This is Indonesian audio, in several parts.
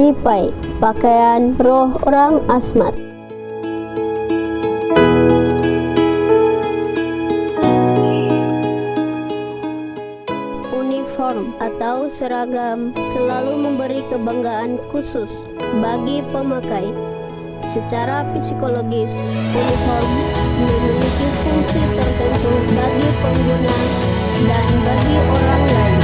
Jipai, pakaian roh orang Asmat. Uniform atau seragam selalu memberi kebanggaan khusus bagi pemakai. Secara psikologis, uniform memiliki fungsi tertentu bagi pengguna dan bagi orang lain.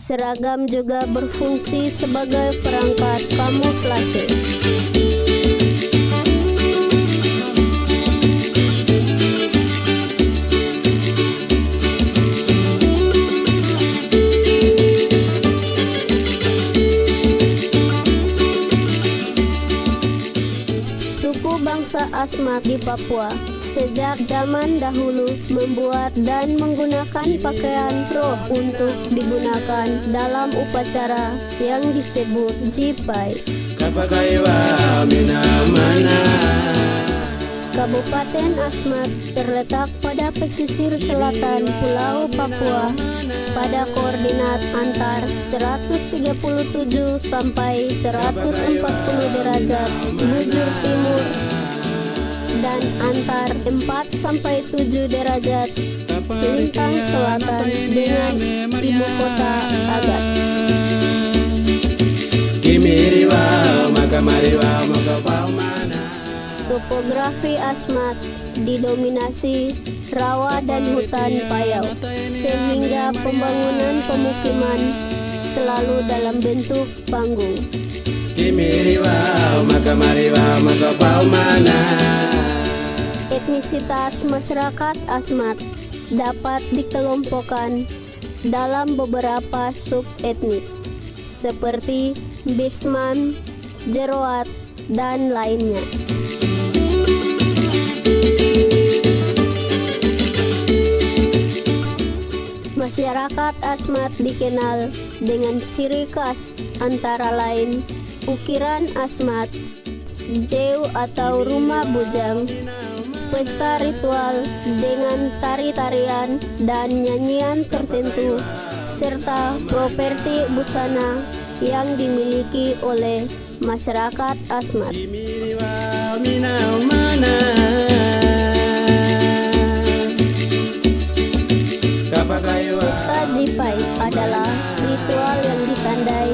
Seragam juga berfungsi sebagai perangkat kamuflase. Suku bangsa Asmat di Papua sejak zaman dahulu membuat dan menggunakan pakaian roh untuk digunakan dalam upacara yang disebut Jipai. Kabupaten Asmat terletak pada pesisir selatan Pulau Papua pada koordinat antar 137 sampai 140 derajat bujur timur dan antar 4 sampai 7 derajat lintang selatan dengan ibu kota Agat. Topografi Asmat didominasi rawa dan hutan payau, sehingga pembangunan pemukiman selalu dalam bentuk panggung. Etnisitas masyarakat Asmat dapat dikelompokkan dalam beberapa sub-etnik seperti Bisman, Jeroat, dan lainnya. Masyarakat Asmat dikenal dengan ciri khas antara lain ukiran Asmat, jeu atau rumah bujang, pesta ritual dengan tari-tarian dan nyanyian tertentu, serta properti busana yang dimiliki oleh masyarakat Asmat. Pesta Jipai adalah ritual yang ditandai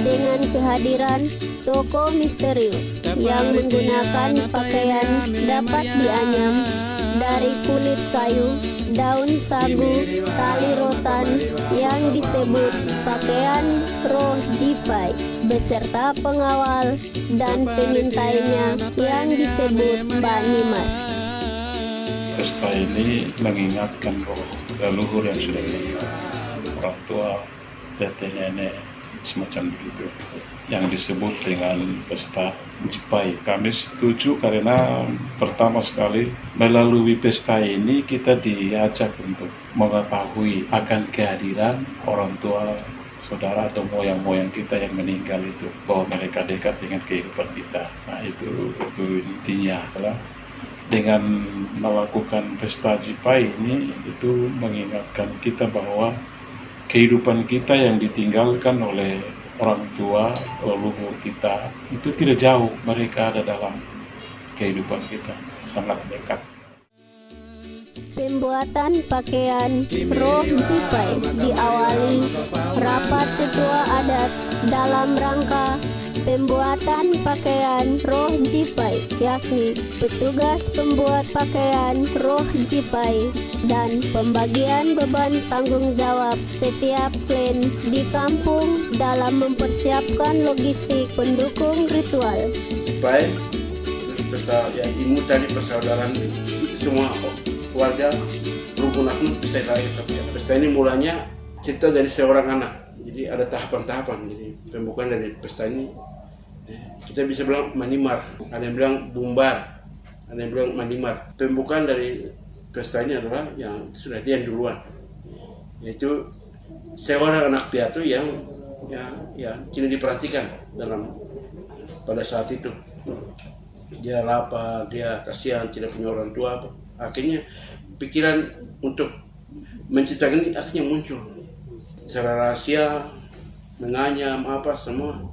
dengan kehadiran tokoh misterius yang menggunakan pakaian dapat dianyam dari kulit kayu, daun sagu, tali rotan yang disebut pakaian roh Jipai beserta pengawal dan pengintainya yang disebut Banimat. Pesta ini mengingatkan roh leluhur yang sudah meninggal, orang tua, teteh, nenek, semacam begitu, yang disebut dengan pesta Jipai. Kami setuju karena pertama sekali melalui pesta ini kita diajak untuk mengetahui akan kehadiran orang tua, saudara atau moyang-moyang kita yang meninggal itu, bahwa mereka dekat dengan kehidupan kita. Nah itu intinya adalah dengan melakukan pesta Jipai ini itu mengingatkan kita bahwa kehidupan kita yang ditinggalkan oleh orang tua, leluhur kita itu tidak jauh, mereka ada dalam kehidupan kita, sangat dekat. Pembuatan pakaian roh Jipai diawali rapat tetua adat dalam rangka pembuatan pakaian roh Jipai, yakni petugas pembuat pakaian roh Jipai dan pembagian beban tanggung jawab setiap klan di kampung dalam mempersiapkan logistik pendukung ritual. Jipai yang imut dari persaudaraan semua warga rumpun bisa lahir. Tapi pesta ini mulanya cerita dari seorang anak. Jadi ada tahapan-tahapan. Jadi pembukaan dari pesta ini kita bisa bilang manimar, ada yang bilang bumbar, ada yang bilang manimar. Pembukaan dari pesta ini adalah yang sudah dia duluan, yaitu seorang anak piatu yang tidak diperhatikan pada saat itu. Dia lapar, dia kasihan, tidak punya orang tua. Akhirnya pikiran untuk menciptakan ini akhirnya muncul secara rahasia, menganyam apa semua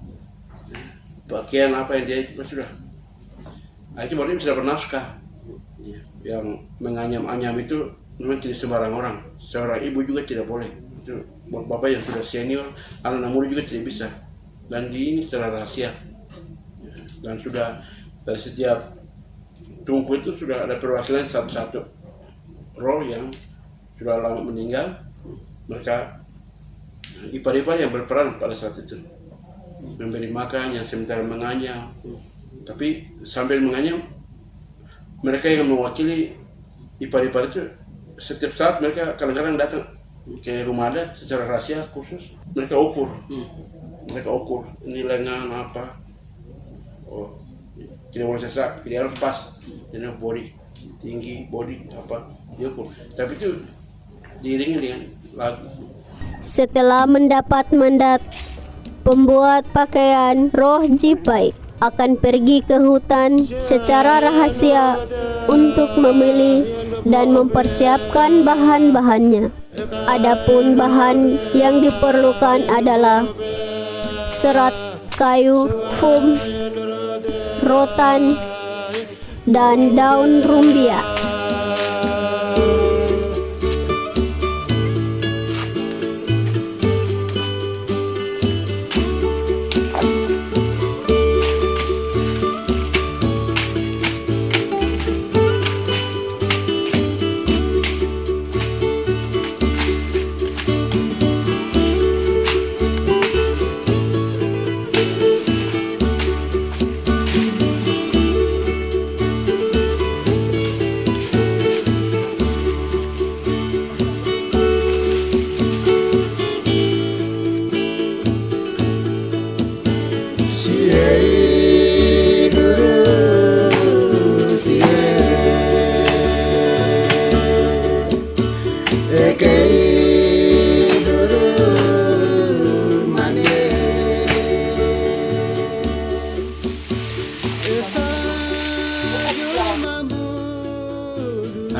pakaian apa yang dia sudah. Itu baru dia bisa bernaskah. Yang menganyam-anyam itu memang tidak sembarang orang. Seorang ibu juga tidak boleh. Itu buat bapak yang sudah senior, anak muda juga tidak bisa. Dan di ini secara rahasia. Dan sudah dari setiap tungku itu sudah ada perwakilan satu-satu roh yang sudah lama meninggal. Mereka ipar-ipar yang berperan pada saat itu, memberi makan, yang sementara menganyam. Tapi sambil menganyam, mereka yang mewakili ipar-ipar itu setiap saat mereka kadang-kadang datang ke rumah adat secara rahasia khusus. Mereka ukur, ini lengan apa, tidak boleh sesak, tidak harus pas, jadi body tinggi, body apa diukur. Tapi itu diiringi dengan lagu. Setelah mendapat mandat, pembuat pakaian roh Jipai akan pergi ke hutan secara rahasia untuk memilih dan mempersiapkan bahan-bahannya. Adapun bahan yang diperlukan adalah serat kayu, fum, rotan, dan daun rumbia.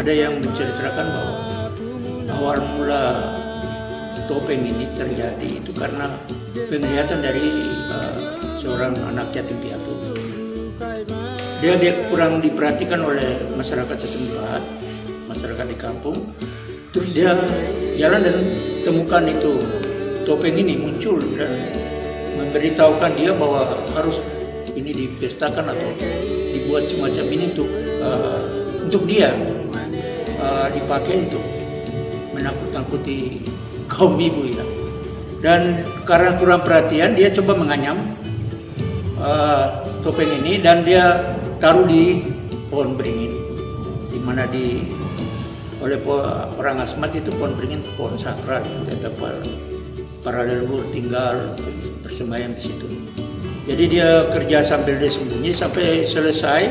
Ada yang menceritakan bahwa awal mula topeng ini terjadi itu karena penglihatan dari seorang anak yatim piatu. Dia kurang diperhatikan oleh masyarakat setempat, masyarakat di kampung. Terus dia jalan dan temukan itu topeng ini muncul dan memberitahukan dia bahwa harus ini dipestakan atau dibuat semacam ini untuk dia dipakai untuk menakut-nakuti kaum ibu ya. Dan karena kurang perhatian dia coba menganyam topeng ini dan dia taruh di pohon beringin, di mana oleh orang Asmat itu pohon beringin itu pohon sakral, tetap para leluhur tinggal bersembahyang di situ. Jadi dia kerja sambil dia sembunyi sampai selesai.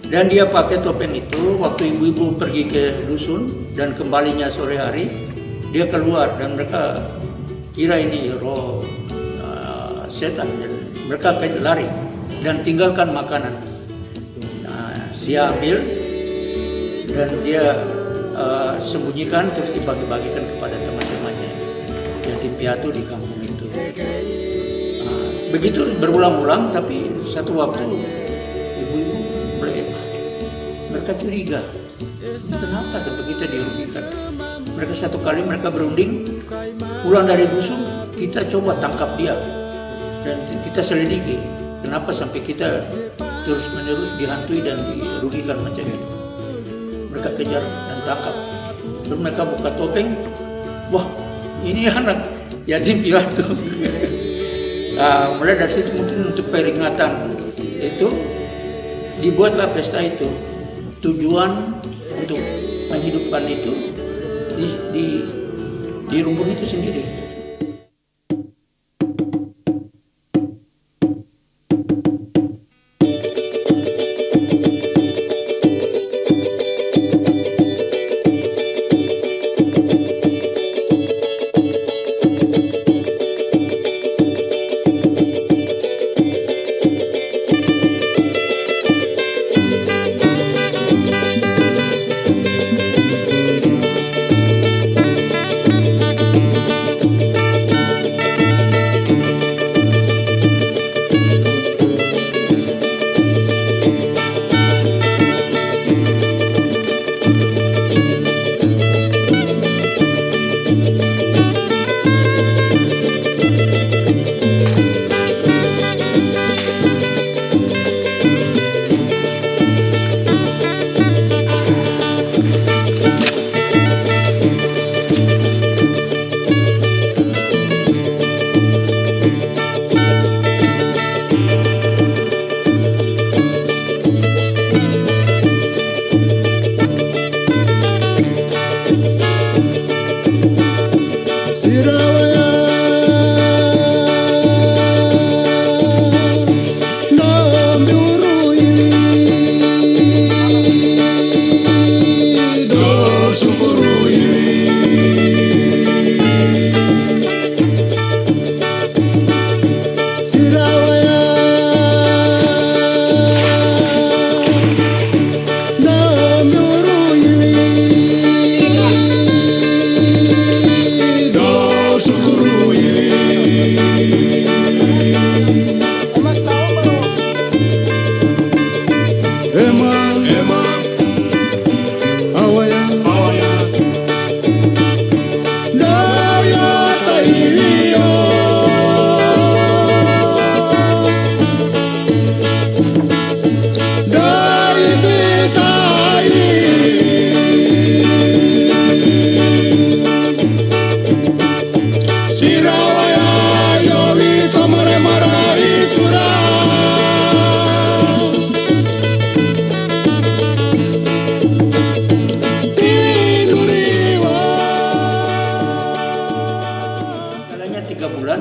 Dan dia pakai topeng itu waktu ibu-ibu pergi ke dusun dan kembalinya sore hari, dia keluar dan mereka kira ini roh setan dan mereka lari dan tinggalkan makanan. Nah, dia ambil dan dia sembunyikan terus dibagi-bagikan kepada teman-temannya yatim piatu di kampung itu. Begitu berulang-ulang, tapi satu waktu ibu-ibu mereka curiga, kenapa kita dirugikan? Mereka satu kali mereka berunding pulang dari dusun, kita coba tangkap dia dan kita selidiki kenapa sampai kita terus-menerus dihantui dan dirugikan macam ini. Mereka kejar dan tangkap. Terus mereka buka topeng, wah ini anak yatim piatu. Mulai dari situ mungkin untuk peringatan itu dibuatlah pesta itu. Tujuan untuk menghidupkan itu di rumpun itu sendiri.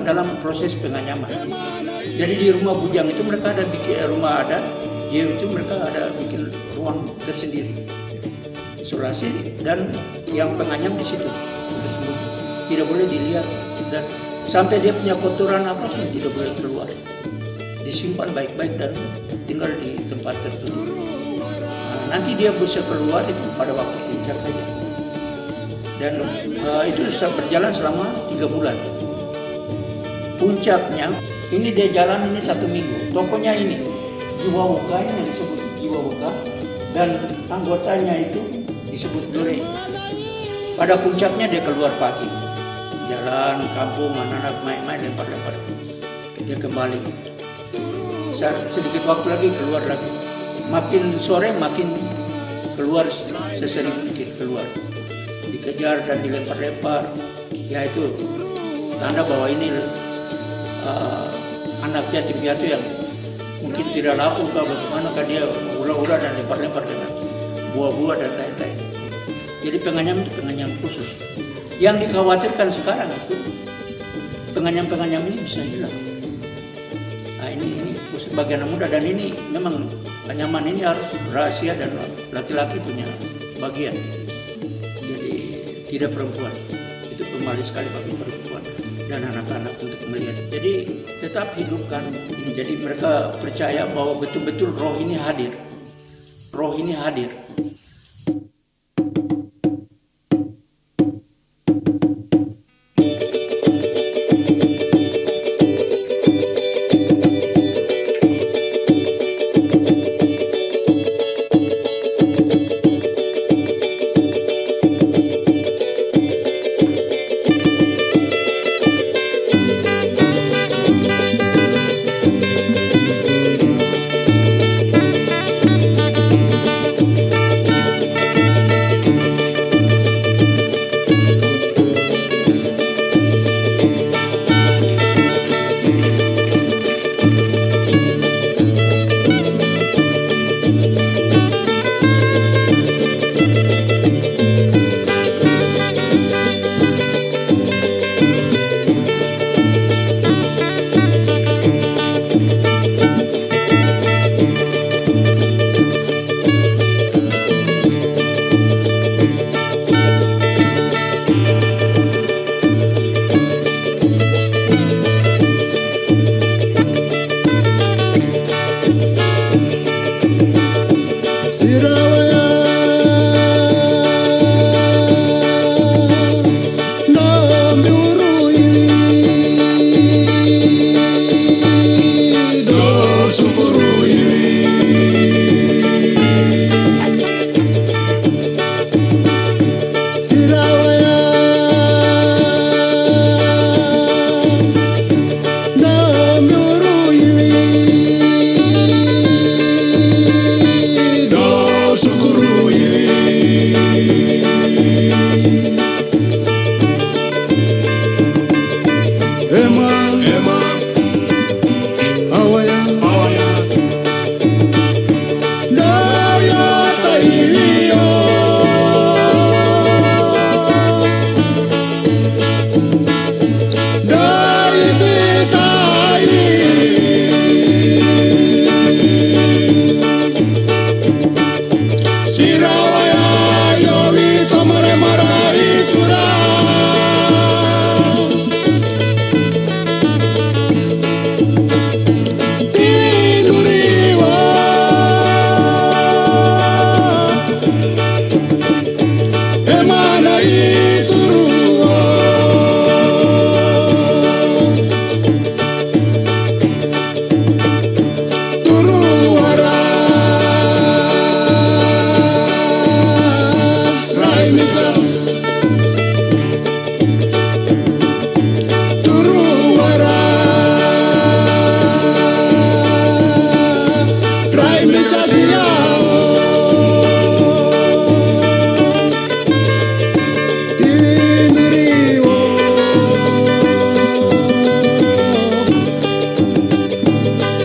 Dalam proses penganyaman. Jadi di rumah bujang itu mereka ada bikin rumah adat, itu mereka ada bikin ruang tersendiri, isolasi, dan yang penganyam di situ. Tidak boleh dilihat dan sampai dia punya kotoran apa pun tidak boleh keluar. Disimpan baik-baik dan tinggal di tempat tertentu. Nah, nanti dia bisa keluar itu pada waktu puncak saja. Dan itu bisa berjalan selama 3 bulan. Puncaknya ini dia jalan ini 1 minggu. Tokonya ini Jiwa Wuka, yang disebut Jiwa Wuka, dan anggotanya itu disebut Dore. Pada puncaknya dia keluar pagi, jalan kampung, anak-anak main-main, lempar-lempar. Dia kembali. Sedikit waktu lagi keluar lagi. Makin sore makin keluar, sesering sedikit keluar. Dikejar dan dilempar-lempar. Ya itu tanda bahwa ini anak yatim piatu yang mungkin tidak laku bagaimana dia ura-ura dan lempar-lempar dengan buah-buah dan lain-lain. Jadi penganyam itu penganyam khusus. Yang dikhawatirkan sekarang itu penganyam-penganyam ini bisa hilang. Nah ini khusus bagi anak muda, dan ini memang penyaman ini harus rahasia dan laki-laki punya bagian. Jadi tidak perempuan. Itu pemalu sekali bagi perempuan dan anak-anak untuk melihat. Jadi tetap hidupkan ini. Jadi mereka percaya bahwa betul-betul roh ini hadir. Roh ini hadir.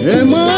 Emang